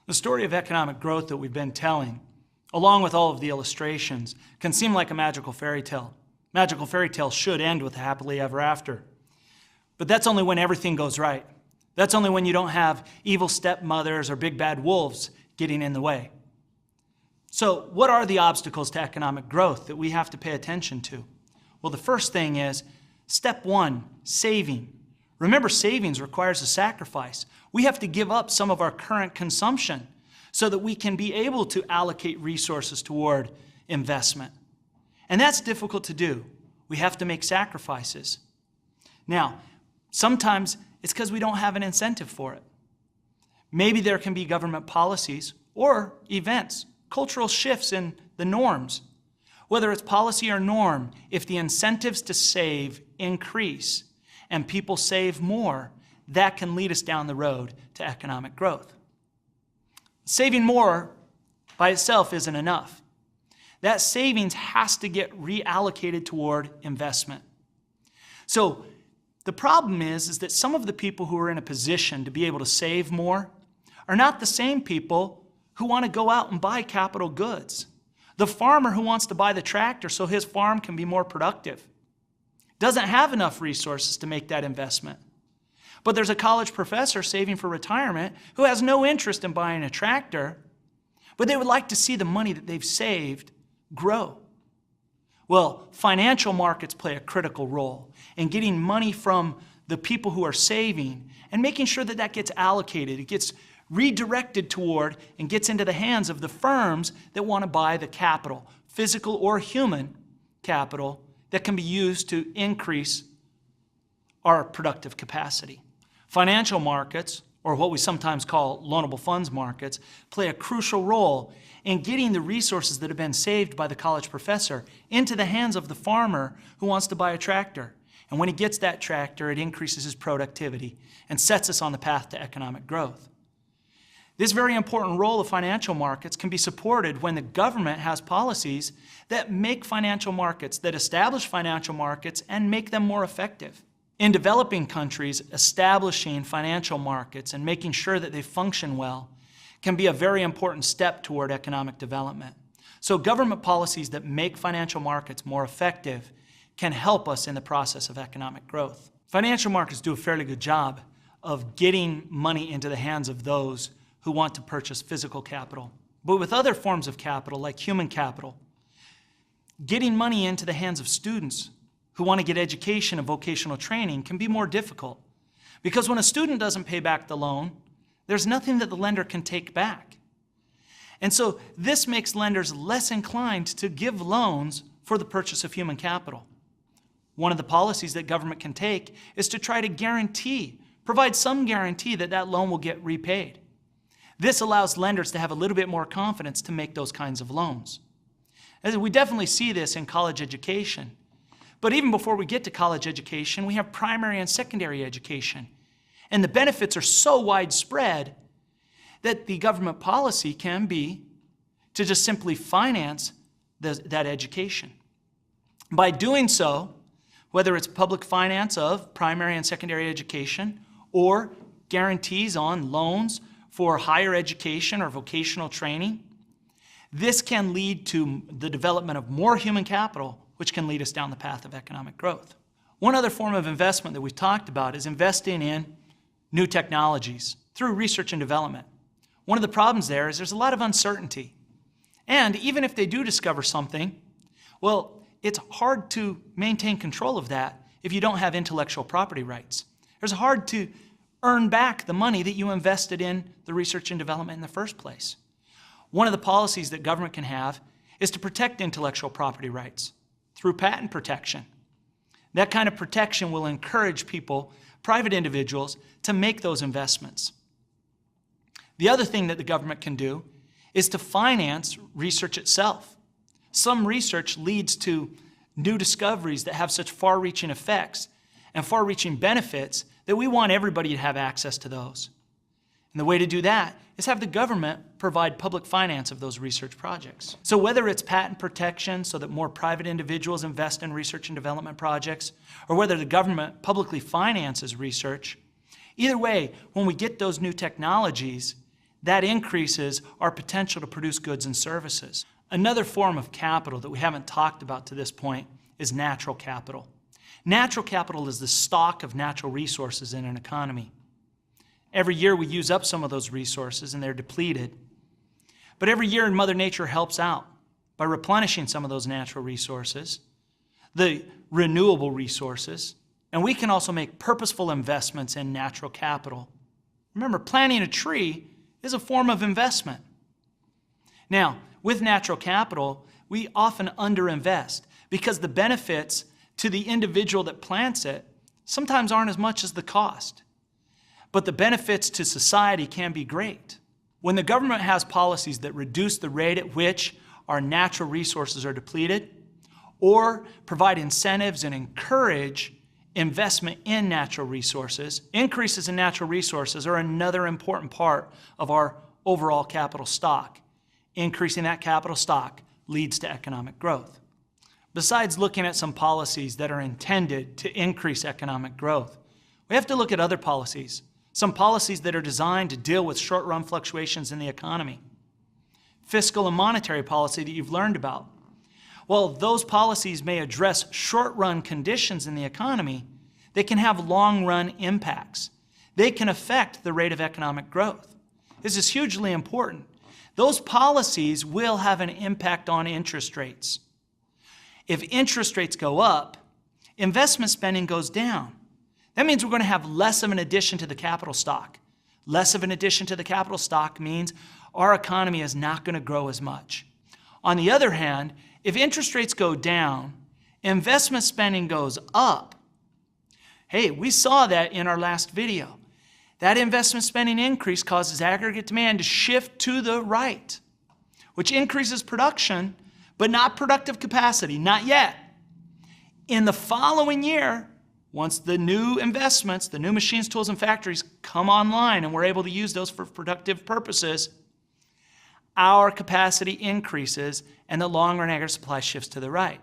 The story of economic growth that we've been telling, along with all of the illustrations, can seem like a magical fairy tale. Magical fairy tales should end with a happily ever after. But that's only when everything goes right. That's only when you don't have evil stepmothers or big bad wolves getting in the way. So what are the obstacles to economic growth that we have to pay attention to? Well, the first thing is, step one, saving. Remember, savings requires a sacrifice. We have to give up some of our current consumption so that we can be able to allocate resources toward investment. And that's difficult to do. We have to make sacrifices. Now, sometimes it's because we don't have an incentive for it. Maybe there can be government policies or events, cultural shifts in the norms. Whether it's policy or norm, if the incentives to save increase and people save more, that can lead us down the road to economic growth. Saving more by itself isn't enough. That savings has to get reallocated toward investment. So the problem is that some of the people who are in a position to be able to save more are not the same people who want to go out and buy capital goods. The farmer who wants to buy the tractor so his farm can be more productive doesn't have enough resources to make that investment. But there's a college professor saving for retirement who has no interest in buying a tractor, but they would like to see the money that they've saved grow. Well, financial markets play a critical role in getting money from the people who are saving and making sure that that gets allocated. It gets redirected toward and gets into the hands of the firms that want to buy the capital, physical or human capital, that can be used to increase our productive capacity. Financial markets, or what we sometimes call loanable funds markets, play a crucial role in getting the resources that have been saved by the college professor into the hands of the farmer who wants to buy a tractor. And when he gets that tractor, it increases his productivity and sets us on the path to economic growth. This very important role of financial markets can be supported when the government has policies that make financial markets, that establish financial markets and make them more effective. In developing countries, establishing financial markets and making sure that they function well can be a very important step toward economic development. So government policies that make financial markets more effective can help us in the process of economic growth. Financial markets do a fairly good job of getting money into the hands of those who want to purchase physical capital. But with other forms of capital, like human capital, getting money into the hands of students who want to get education and vocational training can be more difficult. Because when a student doesn't pay back the loan, there's nothing that the lender can take back. And so this makes lenders less inclined to give loans for the purchase of human capital. One of the policies that government can take is to try to provide some guarantee that that loan will get repaid. This allows lenders to have a little bit more confidence to make those kinds of loans. And we definitely see this in college education. But even before we get to college education, we have primary and secondary education. And the benefits are so widespread that the government policy can be to just simply finance that education. By doing so, whether it's public finance of primary and secondary education or guarantees on loans for higher education or vocational training, this can lead to the development of more human capital, which can lead us down the path of economic growth. One other form of investment that we've talked about is investing in new technologies through research and development. One of the problems there is there's a lot of uncertainty. And even if they do discover something, well, it's hard to maintain control of that if you don't have intellectual property rights. It's hard to earn back the money that you invested in the research and development in the first place. One of the policies that government can have is to protect intellectual property rights through patent protection. That kind of protection will encourage people, private individuals, to make those investments. The other thing that the government can do is to finance research itself. Some research leads to new discoveries that have such far-reaching effects and far-reaching benefits that we want everybody to have access to those. And the way to do that is have the government provide public finance of those research projects. So whether it's patent protection so that more private individuals invest in research and development projects, or whether the government publicly finances research, either way, when we get those new technologies, that increases our potential to produce goods and services. Another form of capital that we haven't talked about to this point is natural capital. Natural capital is the stock of natural resources in an economy. Every year we use up some of those resources and they're depleted. But every year Mother Nature helps out by replenishing some of those natural resources, the renewable resources, and we can also make purposeful investments in natural capital. Remember, planting a tree is a form of investment. Now, with natural capital, we often underinvest because the benefits to the individual that plants it sometimes aren't as much as the cost. But the benefits to society can be great. When the government has policies that reduce the rate at which our natural resources are depleted, or provide incentives and encourage investment in natural resources, increases in natural resources are another important part of our overall capital stock. Increasing that capital stock leads to economic growth. Besides looking at some policies that are intended to increase economic growth, we have to look at other policies, some policies that are designed to deal with short-run fluctuations in the economy. Fiscal and monetary policy that you've learned about. While those policies may address short-run conditions in the economy, they can have long-run impacts. They can affect the rate of economic growth. This is hugely important. Those policies will have an impact on interest rates. If interest rates go up, investment spending goes down. That means we're going to have less of an addition to the capital stock. Less of an addition to the capital stock means our economy is not going to grow as much. On the other hand, if interest rates go down, investment spending goes up. Hey, we saw that in our last video. That investment spending increase causes aggregate demand to shift to the right, which increases production, but not productive capacity, not yet. In the following year, once the new investments, the new machines, tools, and factories come online and we're able to use those for productive purposes, our capacity increases and the long-run aggregate supply shifts to the right.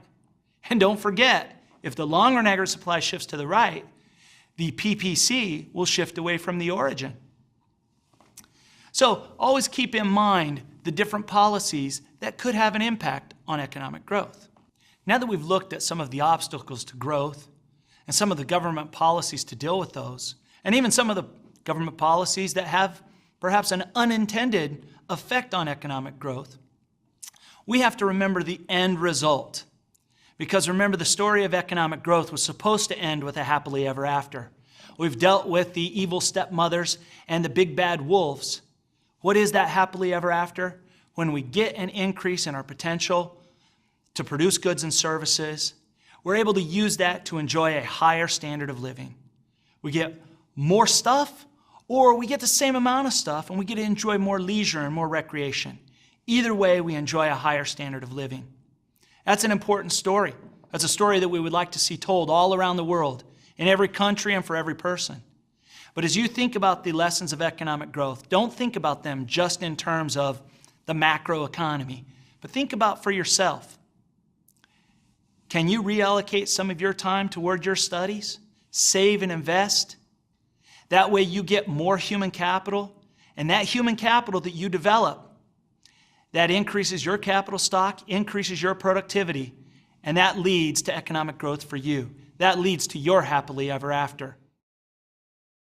And don't forget, if the long-run aggregate supply shifts to the right, the PPC will shift away from the origin. So always keep in mind the different policies that could have an impact on economic growth. Now that we've looked at some of the obstacles to growth and some of the government policies to deal with those, and even some of the government policies that have perhaps an unintended effect on economic growth, we have to remember the end result. Because remember, the story of economic growth was supposed to end with a happily ever after. We've dealt with the evil stepmothers and the big bad wolves. What is that happily ever after? When we get an increase in our potential to produce goods and services, we're able to use that to enjoy a higher standard of living. We get more stuff, or we get the same amount of stuff and we get to enjoy more leisure and more recreation. Either way, we enjoy a higher standard of living. That's an important story. That's a story that we would like to see told all around the world, in every country and for every person. But as you think about the lessons of economic growth, don't think about them just in terms of the macroeconomy, but think about for yourself. Can you reallocate some of your time toward your studies? Save and invest? That way you get more human capital, and that human capital that you develop, that increases your capital stock, increases your productivity, and that leads to economic growth for you. That leads to your happily ever after.